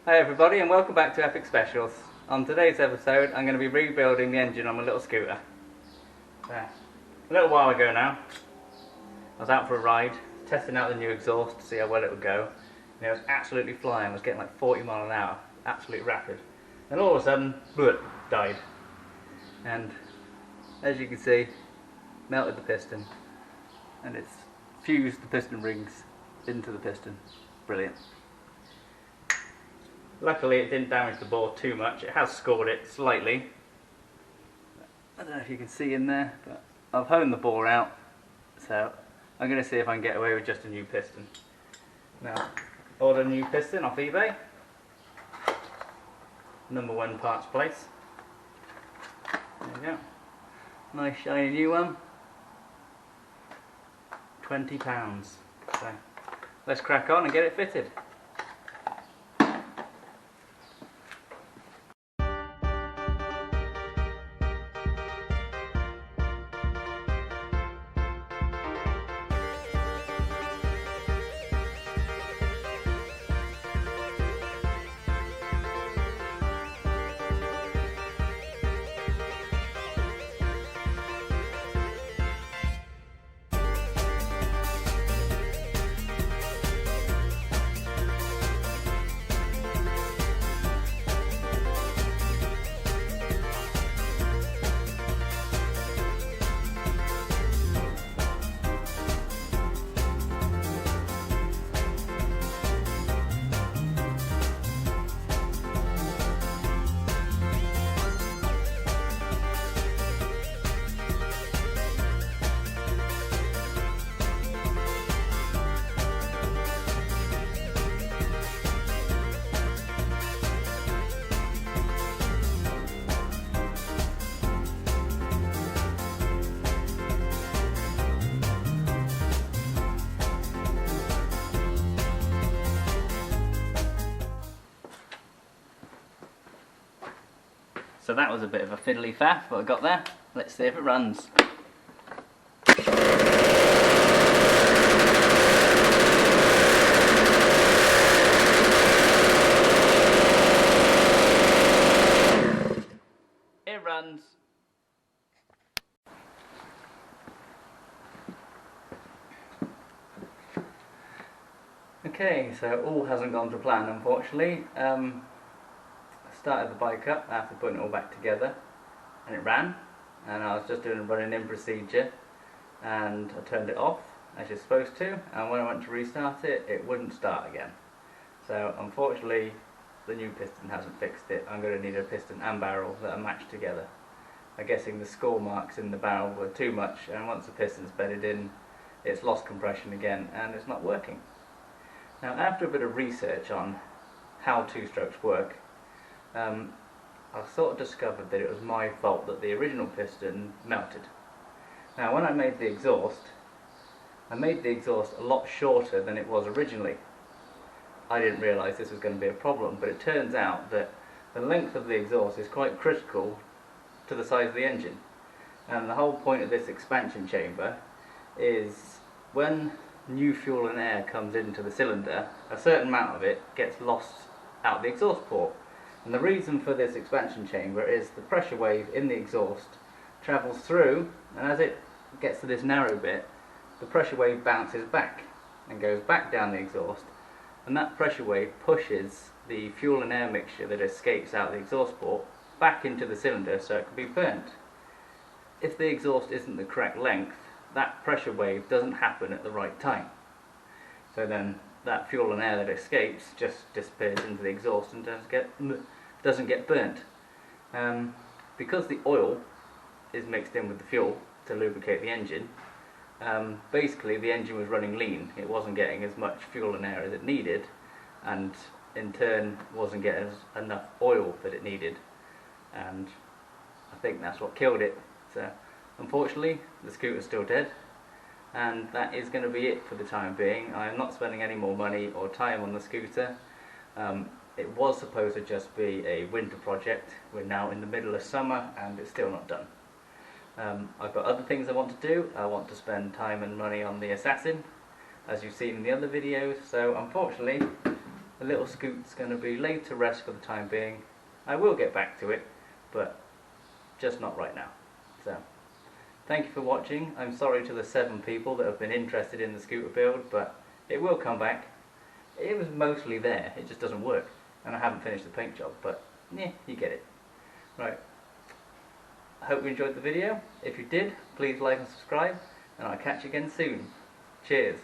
Hi everybody and welcome back to Epic Specials. On today's episode I'm going to be rebuilding the engine on my little scooter. A little while ago now I was out for a ride testing out the new exhaust to see how well it would go, and it was absolutely flying. I was getting like 40 miles an hour, absolutely rapid. Then all of a sudden, died. And as you can see, melted the piston and it's fused the piston rings into the piston. Brilliant. Luckily it didn't damage the board too much. It has scored it slightly. I don't know if you can see in there, but I've honed the bore out, so I'm going to see if I can get away with just a new piston. Now, ordered a new piston off eBay. #1 parts place. There we go. Nice shiny new one. £20. So let's crack on and get it fitted. So that was a bit of a fiddly faff, but I got there. Let's see if it runs. It runs. Okay, so all hasn't gone to plan, unfortunately. Started the bike up after putting it all back together, and it ran, and I was just doing a running in procedure, and I turned it off as you're supposed to, and when I went to restart it, it wouldn't start again. So unfortunately the new piston hasn't fixed it. I'm going to need a piston and barrel that are matched together. I'm guessing the score marks in the barrel were too much, and once the piston's bedded in it's lost compression again and it's not working. Now, after a bit of research on how two-strokes work, I sort of discovered that it was my fault that the original piston melted. Now, when I made the exhaust a lot shorter than it was originally. I didn't realise this was going to be a problem, but it turns out that the length of the exhaust is quite critical to the size of the engine. And the whole point of this expansion chamber is when new fuel and air comes into the cylinder, a certain amount of it gets lost out the exhaust port. And the reason for this expansion chamber is the pressure wave in the exhaust travels through, and as it gets to this narrow bit, the pressure wave bounces back and goes back down the exhaust, and that pressure wave pushes the fuel and air mixture that escapes out the exhaust port back into the cylinder so it can be burnt. If the exhaust isn't the correct length, that pressure wave doesn't happen at the right time. So then that fuel and air that escapes just disappears into the exhaust and doesn't get burnt. Because the oil is mixed in with the fuel to lubricate the engine, basically the engine was running lean. It wasn't getting as much fuel and air as it needed, and in turn wasn't getting enough oil that it needed, and I think that's what killed it. So unfortunately the scooter's still dead, and that is going to be it for the time being. I am not spending any more money or time on the scooter. It was supposed to just be a winter project. We're now in the middle of summer and it's still not done. I've got other things I want to do. I want to spend time and money on the Assassin, as you've seen in the other videos, so unfortunately the little scoot's going to be laid to rest for the time being. I will get back to it, but just not right now. So, thank you for watching. I'm sorry to the 7 people that have been interested in the scooter build, but it will come back. It was mostly there, it just doesn't work. And I haven't finished the paint job, but yeah, you get it. Right. I hope you enjoyed the video. If you did, please like and subscribe, and I'll catch you again soon. Cheers.